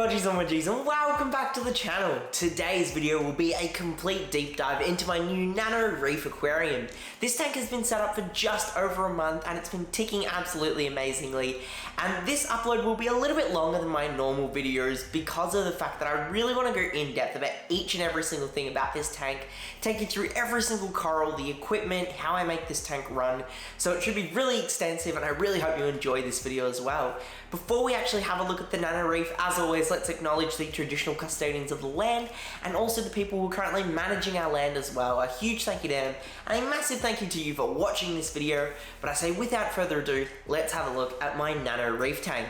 Bodgies and welcome back to the channel. Today's video will be a complete deep dive into my new Nano Reef Aquarium. This tank has been set up for just over a month and it's been ticking absolutely amazingly. And this upload will be a little bit longer than my normal videos because of the fact that I really want to go in depth about each and every single thing about this tank, take you through every single coral, the equipment, how I make this tank run. So it should be really extensive and I really hope you enjoy this video as well. Before we actually have a look at the Nano Reef, as always, let's acknowledge the traditional custodians of the land and also the people who are currently managing our land as well. A huge thank you to them and a massive thank you to you for watching this video. But I say without further ado, let's have a look at my Nano Reef tank.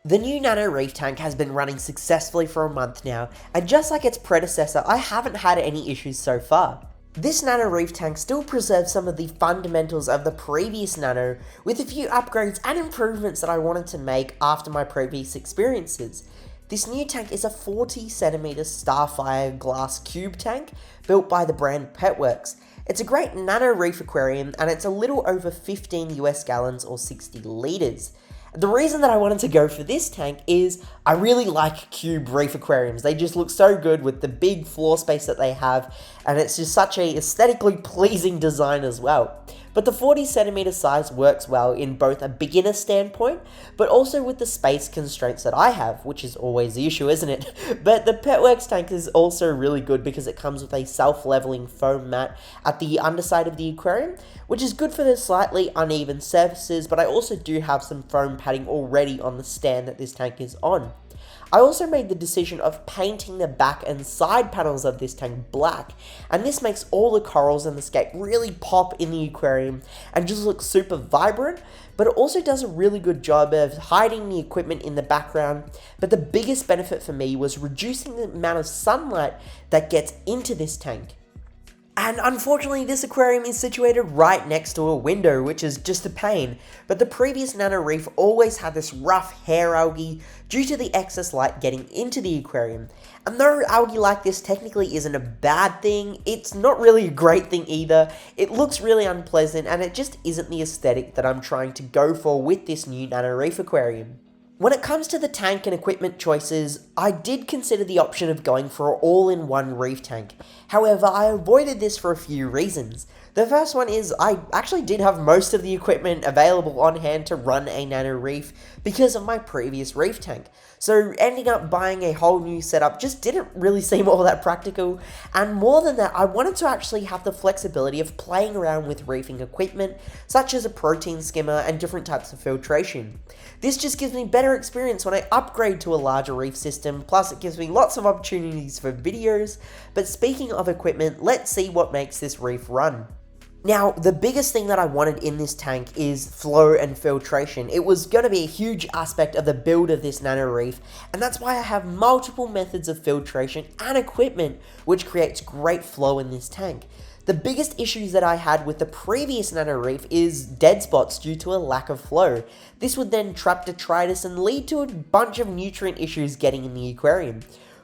The new Nano Reef tank has been running successfully for a month now, and just like its predecessor, I haven't had any issues so far. This Nano Reef tank still preserves some of the fundamentals of the previous Nano, with a few upgrades and improvements that I wanted to make after my previous experiences. This new tank is a 40cm Starfire glass cube tank, built by the brand Petworks. It's a great Nano Reef aquarium, and it's a little over 15 US gallons or 60 litres. The reason that I wanted to go for this tank is I really like cube reef aquariums. They just look so good with the big floor space that they have, and it's just such a aesthetically pleasing design as well. But the 40cm size works well in both a beginner standpoint, but also with the space constraints that I have, which is always the issue, isn't it? But the Petworks tank is also really good because it comes with a self-leveling foam mat at the underside of the aquarium, which is good for the slightly uneven surfaces, but I also do have some foam padding already on the stand that this tank is on. I also made the decision of painting the back and side panels of this tank black, and this makes all the corals in the scape really pop in the aquarium and just look super vibrant, but it also does a really good job of hiding the equipment in the background. But the biggest benefit for me was reducing the amount of sunlight that gets into this tank. And unfortunately, this aquarium is situated right next to a window, which is just a pain. But the previous Nano Reef always had this rough hair algae due to the excess light getting into the aquarium. And though algae like this technically isn't a bad thing, it's not really a great thing either. It looks really unpleasant and it just isn't the aesthetic that I'm trying to go for with this new Nano Reef aquarium. When it comes to the tank and equipment choices, I did consider the option of going for an all-in-one reef tank. However, I avoided this for a few reasons. The first one is I actually did have most of the equipment available on hand to run a Nano Reef because of my previous reef tank. So ending up buying a whole new setup just didn't really seem all that practical. And more than that, I wanted to actually have the flexibility of playing around with reefing equipment, such as a protein skimmer and different types of filtration. This just gives me better experience when I upgrade to a larger reef system, plus it gives me lots of opportunities for videos. But speaking of equipment, let's see what makes this reef run. Now, the biggest thing that I wanted in this tank is flow and filtration. It was going to be a huge aspect of the build of this Nano Reef, and that's why I have multiple methods of filtration and equipment, which creates great flow in this tank. The biggest issues that I had with the previous Nano Reef is dead spots due to a lack of flow. This would then trap detritus and lead to a bunch of nutrient issues getting in the aquarium.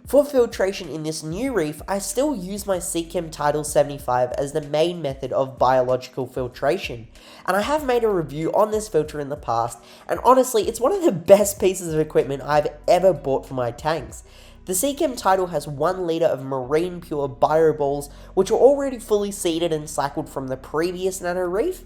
For filtration in this new reef, I still use my Seachem Tidal 75 as the main method of biological filtration. And I have made a review on this filter in the past, and honestly, it's one of the best pieces of equipment I've ever bought for my tanks. The Seachem Tidal has 1 litre of marine pure bioballs, which are already fully seeded and cycled from the previous Nano Reef.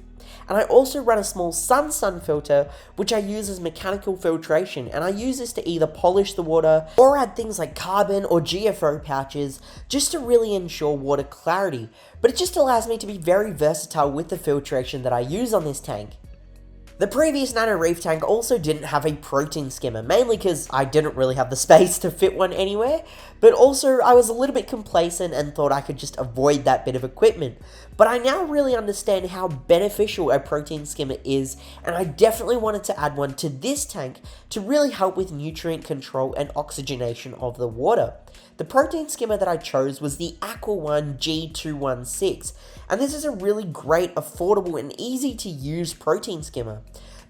And I also run a small sun filter, which I use as mechanical filtration, and I use this to either polish the water or add things like carbon or GFO pouches just to really ensure water clarity. But it just allows me to be very versatile with the filtration that I use on this tank. The previous Nano Reef tank also didn't have a protein skimmer, mainly because I didn't really have the space to fit one anywhere, but also I was a little bit complacent and thought I could just avoid that bit of equipment. But I now really understand how beneficial a protein skimmer is, and I definitely wanted to add one to this tank to really help with nutrient control and oxygenation of the water. The protein skimmer that I chose was the Aquarium G216, and this is a really great, affordable and easy to use protein skimmer.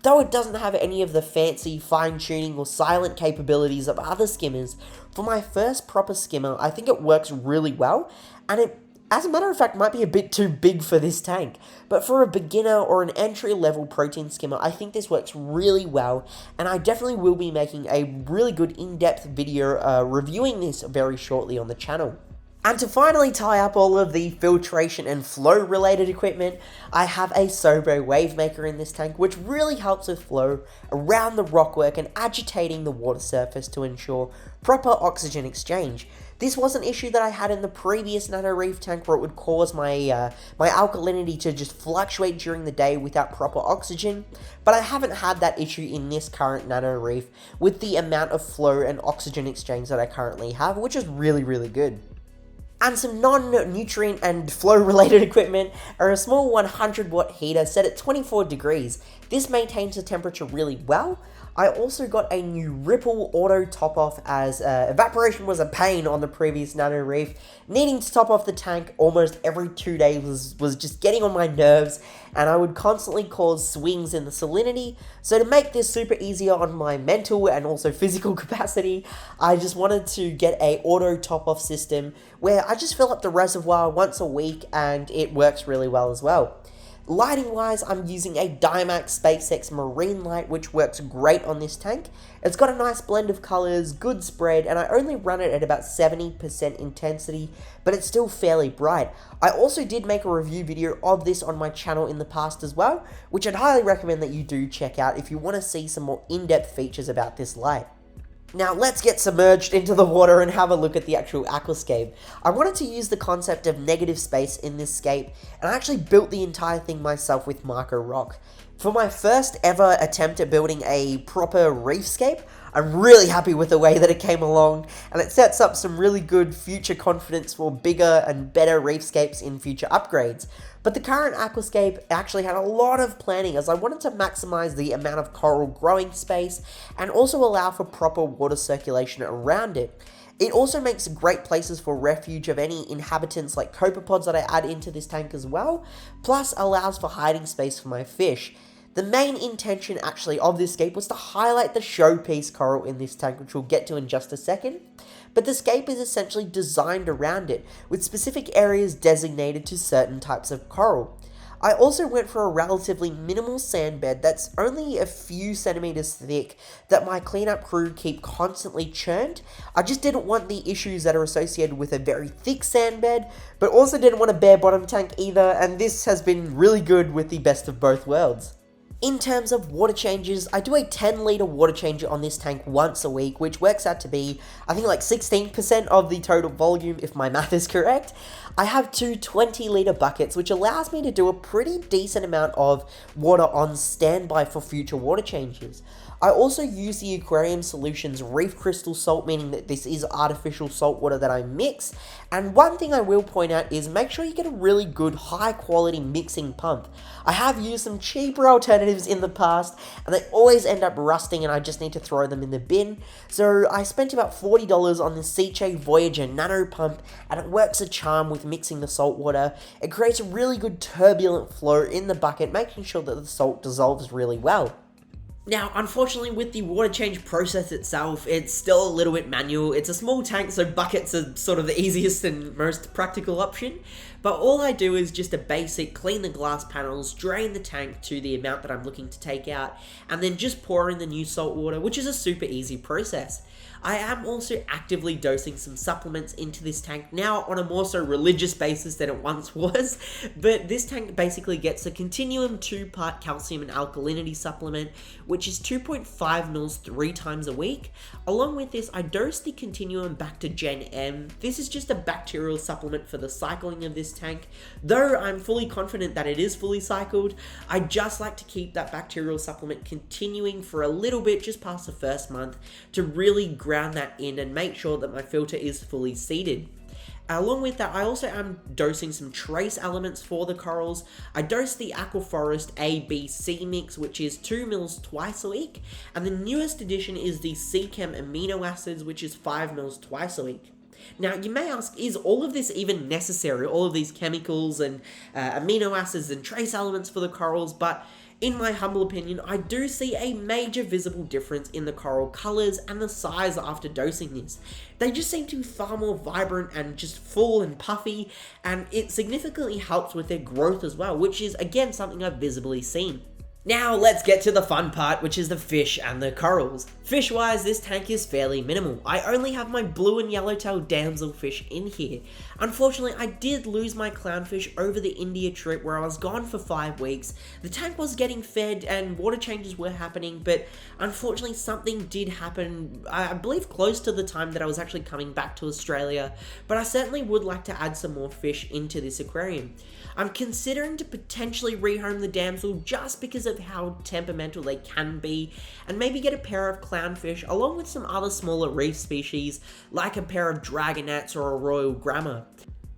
Though it doesn't have any of the fancy fine-tuning or silent capabilities of other skimmers, for my first proper skimmer I think it works really well, and it As a matter of fact, might be a bit too big for this tank, but for a beginner or an entry-level protein skimmer, I think this works really well, and I definitely will be making a really good in-depth video reviewing this very shortly on the channel. And to finally tie up all of the filtration and flow related equipment, I have a Sobo wave maker in this tank, which really helps with flow around the rockwork and agitating the water surface to ensure proper oxygen exchange. This was an issue that I had in the previous Nano Reef tank where it would cause my my alkalinity to just fluctuate during the day without proper oxygen, but I haven't had that issue in this current Nano Reef with the amount of flow and oxygen exchange that I currently have, which is really, really good. And some non-nutrient and flow-related equipment are a small 100-watt heater set at 24 degrees. This maintains the temperature really well. I also got a new Ripple auto top-off as evaporation was a pain on the previous Nano Reef. Needing to top off the tank almost every 2 days was just getting on my nerves, and I would constantly cause swings in the salinity. So to make this super easier on my mental and also physical capacity, I just wanted to get a auto top-off system where I just fill up the reservoir once a week and it works really well as well. Lighting wise, I'm using a Dymax SpaceX Marine light, which works great on this tank. It's got a nice blend of colors, good spread, and I only run it at about 70% intensity, but it's still fairly bright. I also did make a review video of this on my channel in the past as well, which I'd highly recommend that you do check out if you want to see some more in-depth features about this light. Now let's get submerged into the water and have a look at the actual Aquascape. I wanted to use the concept of negative space in this scape, and I actually built the entire thing myself with Marco Rock. For my first ever attempt at building a proper reefscape, I'm really happy with the way that it came along, and it sets up some really good future confidence for bigger and better reefscapes in future upgrades. But the current Aquascape actually had a lot of planning, as I wanted to maximize the amount of coral growing space and also allow for proper water circulation around it. It also makes great places for refuge of any inhabitants like copepods that I add into this tank as well, plus allows for hiding space for my fish. The main intention actually of this scape was to highlight the showpiece coral in this tank, which we'll get to in just a second, but the scape is essentially designed around it, with specific areas designated to certain types of coral. I also went for a relatively minimal sand bed that's only a few centimeters thick that my cleanup crew keep constantly churned. I just didn't want the issues that are associated with a very thick sand bed, but also didn't want a bare bottom tank either, and this has been really good with the best of both worlds. In terms of water changes, I do a 10-litre water change on this tank once a week, which works out to be, I think, like 16% of the total volume, if my math is correct. I have two 20-litre buckets, which allows me to do a pretty decent amount of water on standby for future water changes. I also use the Aquarium Solutions Reef Crystal Salt, meaning that this is artificial salt water that I mix. And one thing I will point out is make sure you get a really good high quality mixing pump. I have used some cheaper alternatives in the past and they always end up rusting and I just need to throw them in the bin. So I spent about $40 on the Seche Voyager Nano Pump, and it works a charm with mixing the salt water. It creates a really good turbulent flow in the bucket, making sure that the salt dissolves really well. Now, unfortunately, with the water change process itself, it's still a little bit manual. It's a small tank, so buckets are sort of the easiest and most practical option. But all I do is just a basic clean the glass panels, drain the tank to the amount that I'm looking to take out, and then just pour in the new salt water, which is a super easy process. I am also actively dosing some supplements into this tank now on a more so religious basis than it once was, but this tank basically gets a Continuum 2-part calcium and alkalinity supplement, which is 2.5 mils 3 times a week. Along with this, I dose the Continuum back to Gen M. This is just a bacterial supplement for the cycling of this tank. Though I'm fully confident that it is fully cycled, I just like to keep that bacterial supplement continuing for a little bit just past the first month to really ground that in and make sure that my filter is fully seeded. Along with that, I also am dosing some trace elements for the corals. I dose the Aquaforest ABC mix, which is 2 mils twice a week, and the newest addition is the Seachem amino acids, which is 5 mils twice a week. Now, you may ask, is all of this even necessary? All of these chemicals and amino acids and trace elements for the corals, but in my humble opinion, I do see a major visible difference in the coral colours and the size after dosing this. They just seem to be far more vibrant and just full and puffy, and it significantly helps with their growth as well, which is again something I've visibly seen. Now let's get to the fun part, which is the fish and the corals. Fish-wise, this tank is fairly minimal. I only have my blue and yellowtail damselfish in here. Unfortunately, I did lose my clownfish over the India trip where I was gone for 5 weeks. The tank was getting fed and water changes were happening, but unfortunately something did happen, I believe close to the time that I was actually coming back to Australia, but I certainly would like to add some more fish into this aquarium. I'm considering to potentially rehome the damsel just because of how temperamental they can be, and maybe get a pair of clownfish along with some other smaller reef species like a pair of dragonets or a royal grammer.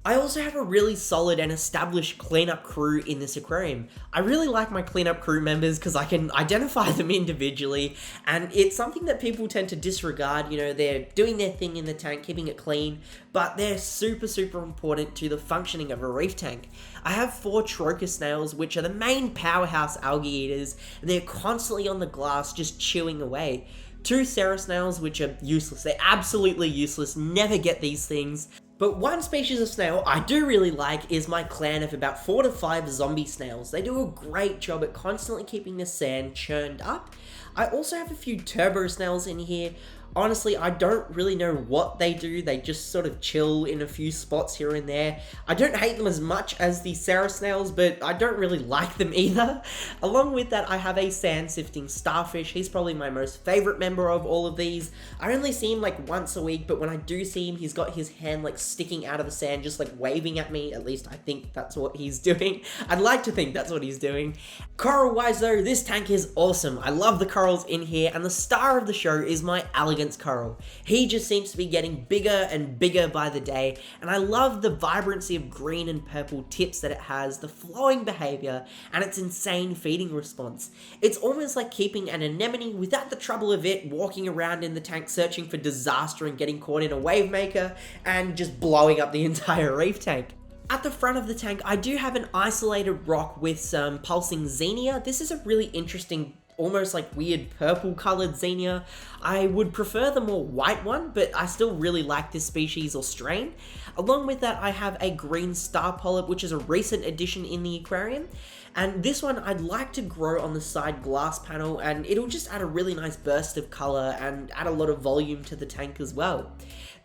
I also have a really solid and established cleanup crew in this aquarium. I really like my cleanup crew members because I can identify them individually, and it's something that people tend to disregard. You know, they're doing their thing in the tank, keeping it clean, but they're super important to the functioning of a reef tank. I have 4 trochus snails, which are the main powerhouse algae eaters, and they're constantly on the glass just chewing away. 2 Sarah snails, which are useless. They're absolutely useless, never get these things. But one species of snail I do really like is my clan of about 4 to 5 zombie snails. They do a great job at constantly keeping the sand churned up. I also have a few turbo snails in here. Honestly, I don't really know what they do. They just sort of chill in a few spots here and there. I don't hate them as much as the Sarah snails, but I don't really like them either. Along with that, I have a sand sifting starfish. He's probably my most favorite member of all of these. I only see him like once a week, but when I do see him, he's got his hand like sticking out of the sand, just like waving at me. At least I think that's what he's doing. I'd like to think that's what he's doing. Coral wise though, this tank is awesome. I love the corals in here, and the star of the show is my alligator coral. He just seems to be getting bigger and bigger by the day, and I love the vibrancy of green and purple tips that it has, the flowing behavior, and its insane feeding response. It's almost like keeping an anemone without the trouble of it walking around in the tank searching for disaster and getting caught in a wave maker and just blowing up the entire reef tank. At the front of the tank, I do have an isolated rock with some pulsing xenia. This is a really interesting, almost like weird purple colored xenia. I would prefer the more white one, but I still really like this species or strain. Along with that, I have a green star polyp, which is a recent addition in the aquarium. And this one I'd like to grow on the side glass panel, and it'll just add a really nice burst of color and add a lot of volume to the tank as well.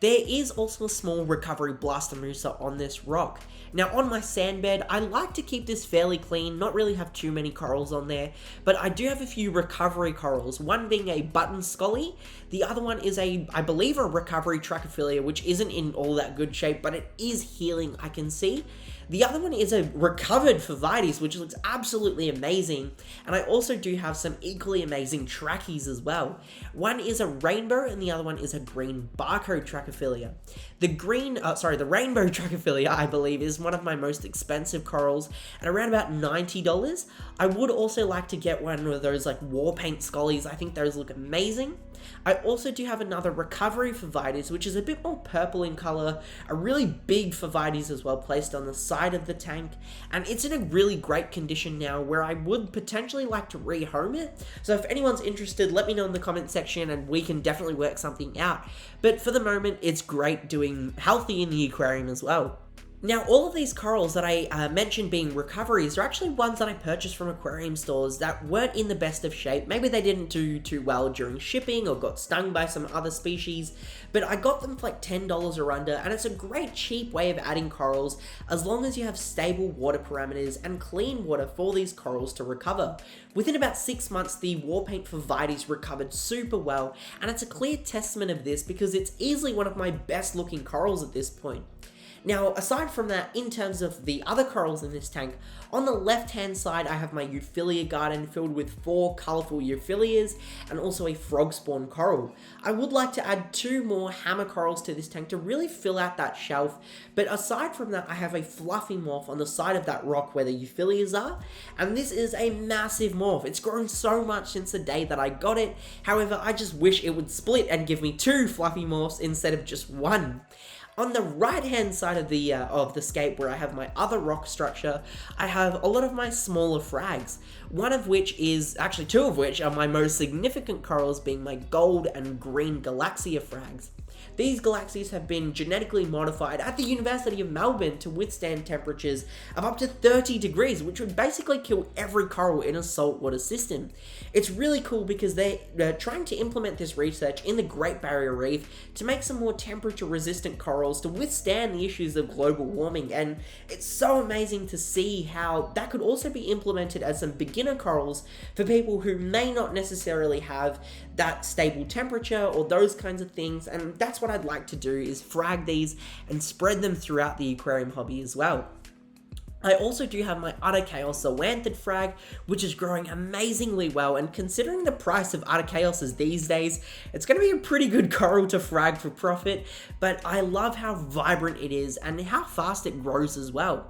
There is also a small recovery blastomusa on this rock. Now on my sand bed, I like to keep this fairly clean, not really have too many corals on there, but I do have a few recovery corals, one being a button scully, the other one is I believe a recovery trachophilia, which isn't in all that good shape, but it is healing, I can see. The other one is a recovered Favites, which looks absolutely amazing, and I also do have some equally amazing trackies as well. One is a rainbow, and the other one is a green barcode trachophilia. The rainbow trachophilia, I believe, is one of my most expensive corals, at around about $90. I would also like to get one of those like war paint scullies. I think those look amazing. I also do have another recovery Favites, which is a bit more purple in color, a really big Favites as well, placed on the side of the tank, and it's in a really great condition now where I would potentially like to rehome it. So if anyone's interested, let me know in the comment section and we can definitely work something out. But for the moment, it's great doing healthy in the aquarium as well. Now, all of these corals that I mentioned being recoveries are actually ones that I purchased from aquarium stores that weren't in the best of shape. Maybe they didn't do too well during shipping or got stung by some other species, but I got them for like $10 or under, and it's a great cheap way of adding corals as long as you have stable water parameters and clean water for these corals to recover. Within about 6 months, the war paint Favites recovered super well, and it's a clear testament of this because it's easily one of my best looking corals at this point. Now, aside from that, in terms of the other corals in this tank, on the left-hand side, I have my Euphilia garden filled with 4 colourful Euphilias and also a frog spawn coral. I would like to add 2 more hammer corals to this tank to really fill out that shelf, but aside from that, I have a fluffy morph on the side of that rock where the Euphilias are, and this is a massive morph. It's grown so much since the day that I got it. However, I just wish it would split and give me 2 fluffy morphs instead of just 1. On the right hand side of the scape, where I have my other rock structure, I have a lot of my smaller frags. One of which is, actually two of which are my most significant corals, being my gold and green Galaxia frags. These Galaxias have been genetically modified at the University of Melbourne to withstand temperatures of up to 30 degrees, which would basically kill every coral in a saltwater system. It's really cool because they're trying to implement this research in the Great Barrier Reef to make some more temperature resistant corals to withstand the issues of global warming, and it's so amazing to see how that could also be implemented as some beginner corals for people who may not necessarily have that stable temperature or those kinds of things. And that's what I'd like to do, is frag these and spread them throughout the aquarium hobby as well. I also do have my Chaos Zoanthid frag, which is growing amazingly well, and considering the price of Chaoses these days, it's going to be a pretty good coral to frag for profit, but I love how vibrant it is and how fast it grows as well.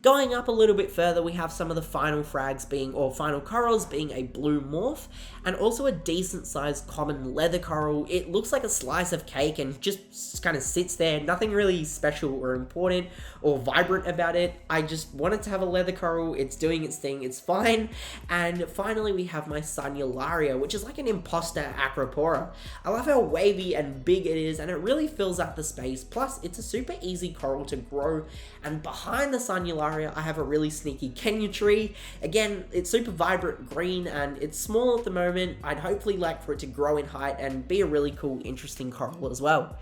Going up a little bit further, we have some of the final frags being, or final corals being, a blue morph, and also a decent sized common leather coral. It looks like a slice of cake and just kind of sits there, nothing really special or important or vibrant about it. I just wanted to have a leather coral, it's doing its thing, it's fine. And finally we have my Sunularia, which is like an imposter acropora. I love how wavy and big it is, and it really fills up the space, plus it's a super easy coral to grow. And behind the Sunularia, I have a really sneaky Kenya tree. Again, it's super vibrant green and it's small at the moment. I'd hopefully like for it to grow in height and be a really cool, interesting coral as well.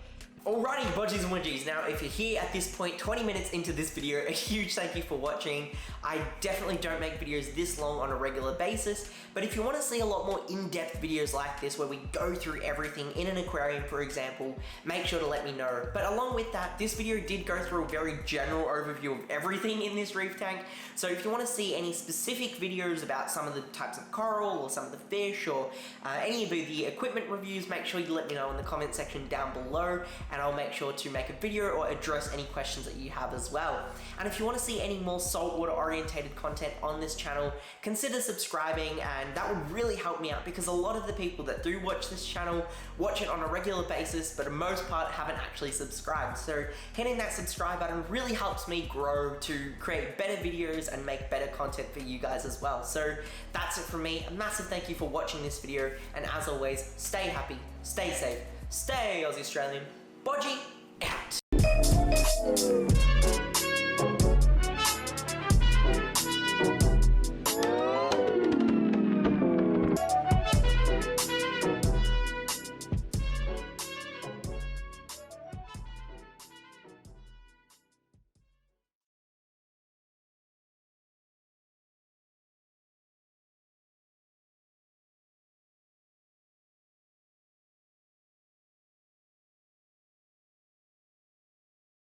Alrighty, Bodgies and Wodgies, now if you're here at this point, 20 minutes into this video, a huge thank you for watching. I definitely don't make videos this long on a regular basis, but if you want to see a lot more in-depth videos like this where we go through everything in an aquarium, for example, make sure to let me know. But along with that, this video did go through a very general overview of everything in this reef tank, so if you want to see any specific videos about some of the types of coral or some of the fish or any of the equipment reviews, make sure you let me know in the comment section down below, and I'll make sure to make a video or address any questions that you have as well. And if you want to see any more saltwater orientated content on this channel, consider subscribing, and that would really help me out because a lot of the people that do watch this channel watch it on a regular basis, but for the most part haven't actually subscribed. So hitting that subscribe button really helps me grow to create better videos and make better content for you guys as well. So that's it from me. A massive thank you for watching this video, and as always, stay happy, stay safe, stay Aussie Australian. Bodgie out.